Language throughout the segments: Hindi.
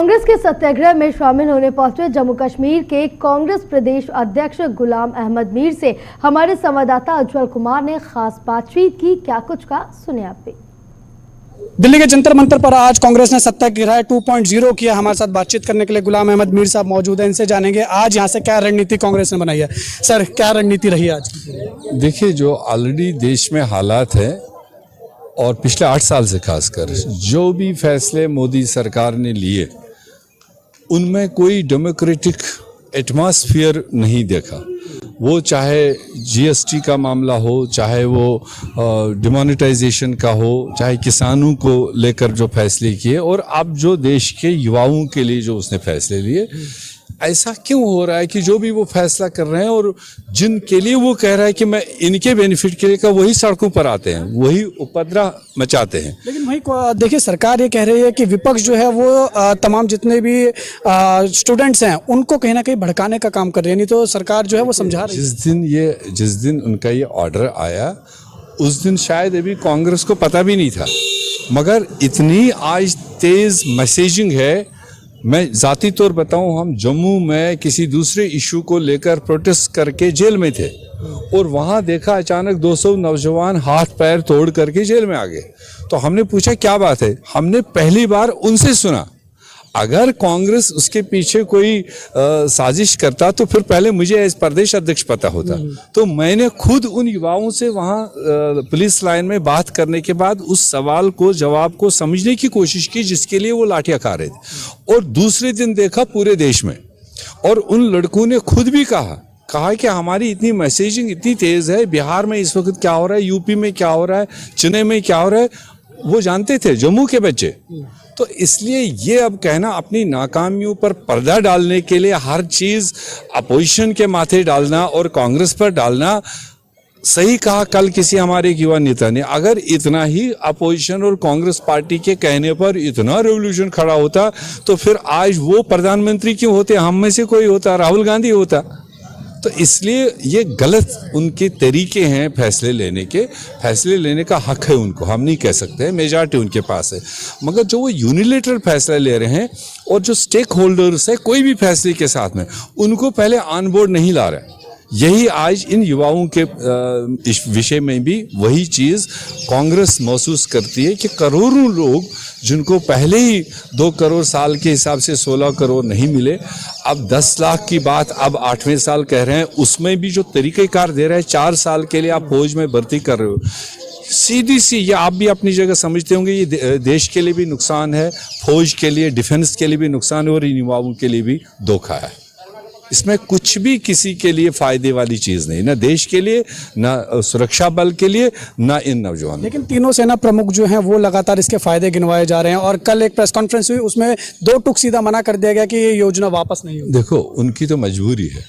कांग्रेस के सत्याग्रह में शामिल होने पहुंचे जम्मू कश्मीर के कांग्रेस प्रदेश अध्यक्ष गुलाम अहमद मीर से हमारे संवाददाता उज्जवल कुमार ने खास बातचीत की। क्या कुछ कहा, सुने आप भी। दिल्ली के जंतर मंतर पर आज कांग्रेस ने सत्याग्रह 2.0 किया। हमारे साथ बातचीत करने के लिए गुलाम अहमद मीर साहब मौजूद हैं, इनसे जानेंगे आज यहाँ से क्या रणनीति कांग्रेस ने बनाई है। सर, क्या रणनीति रही आज की? देखिए, जो ऑलरेडी देश में हालात है और पिछले 8 साल से खासकर जो भी फैसले मोदी सरकार ने लिए उनमें कोई डेमोक्रेटिक एटमॉस्फेयर नहीं देखा। वो चाहे जीएसटी का मामला हो, चाहे वो डिमोनेटाइजेशन का हो, चाहे किसानों को लेकर जो फैसले किए और अब जो देश के युवाओं के लिए जो उसने फैसले लिए, ऐसा क्यों हो रहा है कि जो भी वो फैसला कर रहे हैं और जिनके लिए वो कह रहा है कि मैं इनके बेनिफिट के लिए का वही सड़कों पर आते हैं, वही उपद्रव मचाते हैं। लेकिन वही देखिए, सरकार ये कह रही है कि विपक्ष जो है वो तमाम जितने भी स्टूडेंट्स हैं उनको कहीं ना कहीं भड़काने का काम कर रही है, नहीं तो सरकार जो है वो समझा रही है। जिस दिन उनका ये ऑर्डर आया उस दिन शायद अभी कांग्रेस को पता भी नहीं था, मगर इतनी आज तेज मैसेजिंग है। मैं ज़ाती तौर बताऊं, हम जम्मू में किसी दूसरे इशू को लेकर प्रोटेस्ट करके जेल में थे और वहाँ देखा अचानक 200 नौजवान हाथ पैर तोड़ करके जेल में आ गए। तो हमने पूछा क्या बात है। हमने पहली बार उनसे सुना। अगर कांग्रेस उसके पीछे कोई साजिश करता तो फिर पहले मुझे एज प्रदेश अध्यक्ष पता होता। तो मैंने खुद उन युवाओं से वहाँ पुलिस लाइन में बात करने के बाद उस सवाल को, जवाब को समझने की कोशिश की जिसके लिए वो लाठियाँ खा रहे थे। और दूसरे दिन देखा पूरे देश में, और उन लड़कों ने खुद भी कहा कि हमारी इतनी मैसेजिंग इतनी तेज़ है, बिहार में इस वक्त क्या हो रहा है, यूपी में क्या हो रहा है, चेन्नई में क्या हो रहा है, वो जानते थे जम्मू के बच्चे। तो इसलिए ये अब कहना अपनी नाकामियों पर पर्दा डालने के लिए हर चीज़ अपोजिशन के माथे डालना और कांग्रेस पर डालना, सही कहा कल किसी हमारे युवा नेता ने, अगर इतना ही अपोजिशन और कांग्रेस पार्टी के कहने पर इतना रेवोल्यूशन खड़ा होता तो फिर आज वो प्रधानमंत्री क्यों होते, हम में से कोई होता, राहुल गांधी होता। तो इसलिए ये गलत उनके तरीके हैं फैसले लेने के। फैसले लेने का हक है उनको, हम नहीं कह सकते, मेजॉरिटी उनके पास है, मगर जो वो यूनिलेटरल फैसले ले रहे हैं और जो स्टेक होल्डर्स है कोई भी फैसले के साथ में, उनको पहले ऑन बोर्ड नहीं ला रहे। यही आज इन युवाओं के इस विषय में भी वही चीज़ कांग्रेस महसूस करती है कि करोड़ों लोग जिनको पहले ही 2 करोड़ साल के हिसाब से 16 करोड़ नहीं मिले, अब 10 लाख की बात अब 8वें साल कह रहे हैं, उसमें भी जो तरीक़ेकार दे रहे हैं, 4 साल के लिए आप फौज में भर्ती कर रहे हो, सीधी ये आप भी अपनी जगह समझते होंगे, ये देश के लिए भी नुकसान है, फौज के लिए, डिफेंस के लिए भी नुकसान है और इन युवाओं के लिए भी धोखा है। इसमें कुछ भी किसी के लिए फायदे वाली चीज़ नहीं, ना देश के लिए, ना सुरक्षा बल के लिए, ना इन नौजवानों। लेकिन तीनों सेना प्रमुख जो हैं वो लगातार इसके फायदे गिनवाए जा रहे हैं और कल एक प्रेस कॉन्फ्रेंस हुई, उसमें 2 टूक सीधा मना कर दिया गया कि ये योजना वापस नहीं होगी। देखो, उनकी तो मजबूरी है,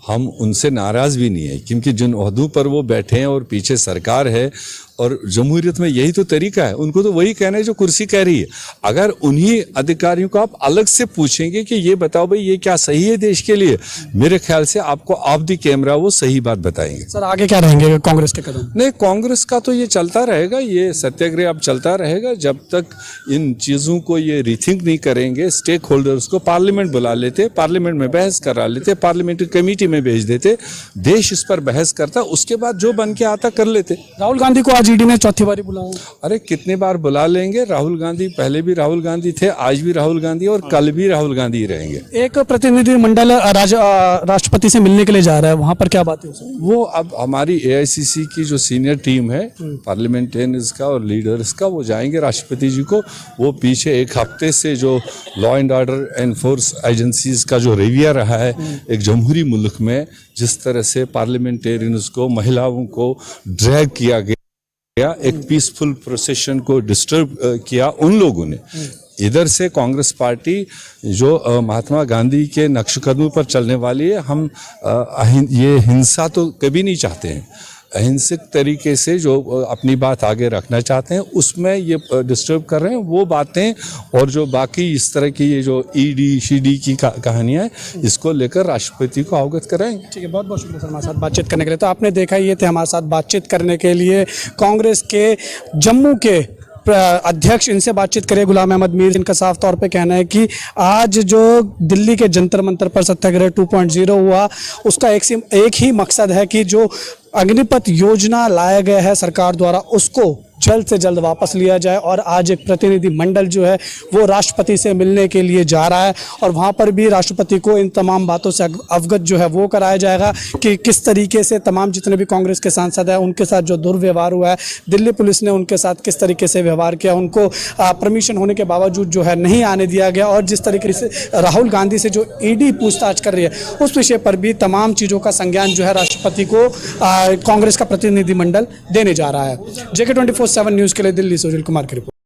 हम उनसे नाराज़ भी नहीं है, क्योंकि जिन ओहदों पर वो बैठे हैं और पीछे सरकार है और जमहूरियत में यही तो तरीका है, उनको तो वही कहना है जो कुर्सी कह रही है। अगर उन्हीं अधिकारियों को आप अलग से पूछेंगे कि ये बताओ भाई ये क्या सही है देश के लिए, मेरे ख्याल से आपको ऑफ द कैमरा वो सही बात बताएंगे। सर, आगे क्या रहेंगे कांग्रेस के कदम? नहीं, कांग्रेस का तो ये चलता रहेगा, ये सत्याग्रह अब चलता रहेगा जब तक इन चीज़ों को ये रीथिंक नहीं करेंगे। स्टेक होल्डर्स को पार्लियामेंट बुला लेते, पार्लियामेंट में बहस करा लेते, पार्लियामेंट्री कमेटी में भेज देते, देश इस पर बहस करता, उसके बाद जो बन के आता कर लेते। राहुल गांधी को ईडी ने चौथी बारी बुलाया। अरे कितने बार बुला लेंगे, राहुल गांधी पहले भी राहुल गांधी थे, आज भी राहुल गांधी और कल भी राहुल गांधी रहेंगे। एक प्रतिनिधिमंडल राष्ट्रपति से मिलने के लिए जा रहा है, वहां पर क्या बात है? वो अब हमारी एआईसीसी की जो सीनियर टीम है पार्लियामेंटेरियंस का और लीडर्स का, वो जाएंगे राष्ट्रपति जी को। वो पीछे 1 हफ्ते से जो law and order enforce agencies का जो रवैया रहा है एक जमहूरी मुल्क में, जिस तरह से पार्लियामेंटेरियंस को, महिलाओं को ड्रैग किया गया, एक पीसफुल प्रोसेशन को डिस्टर्ब किया उन लोगों ने। इधर से कांग्रेस पार्टी जो महात्मा गांधी के नक्शकदमों पर चलने वाली है, हम ये हिंसा तो कभी नहीं चाहते हैं, अहिंसक तरीके से जो अपनी बात आगे रखना चाहते हैं उसमें ये डिस्टर्ब कर रहे हैं वो बातें। और जो बाकी इस तरह की ये जो ईडी शीडी की कहानियाँ हैं, इसको लेकर राष्ट्रपति को अवगत कराएंगे। ठीक है, बहुत बहुत शुक्रिया सर हमारे साथ बातचीत करने के लिए। तो आपने देखा, ये थे हमारे साथ बातचीत करने के लिए कांग्रेस के जम्मू के अध्यक्ष इनसे बातचीत करें गुलाम अहमद मीर। इनका साफ तौर पे कहना है कि आज जो दिल्ली के जंतर मंतर पर सत्याग्रह 2.0 हुआ, उसका एक ही मकसद है कि जो अग्निपथ योजना लाया गया है सरकार द्वारा, उसको जल्द से जल्द वापस लिया जाए। और आज एक प्रतिनिधि मंडल जो है वो राष्ट्रपति से मिलने के लिए जा रहा है और वहाँ पर भी राष्ट्रपति को इन तमाम बातों से अवगत जो है वो कराया जाएगा कि किस तरीके से तमाम जितने भी कांग्रेस के सांसद हैं उनके साथ जो दुर्व्यवहार हुआ है, दिल्ली पुलिस ने उनके साथ किस तरीके से व्यवहार किया, उनको परमिशन होने के बावजूद जो है नहीं आने दिया गया, और जिस तरीके से राहुल गांधी से जो ईडी पूछताछ कर रही है उस विषय पर भी तमाम चीज़ों का संज्ञान जो है राष्ट्रपति को कांग्रेस का प्रतिनिधिमंडल देने जा रहा है। JK 24/7 न्यूज़ के लिए दिल्ली से उज्जवल कुमार की रिपोर्ट।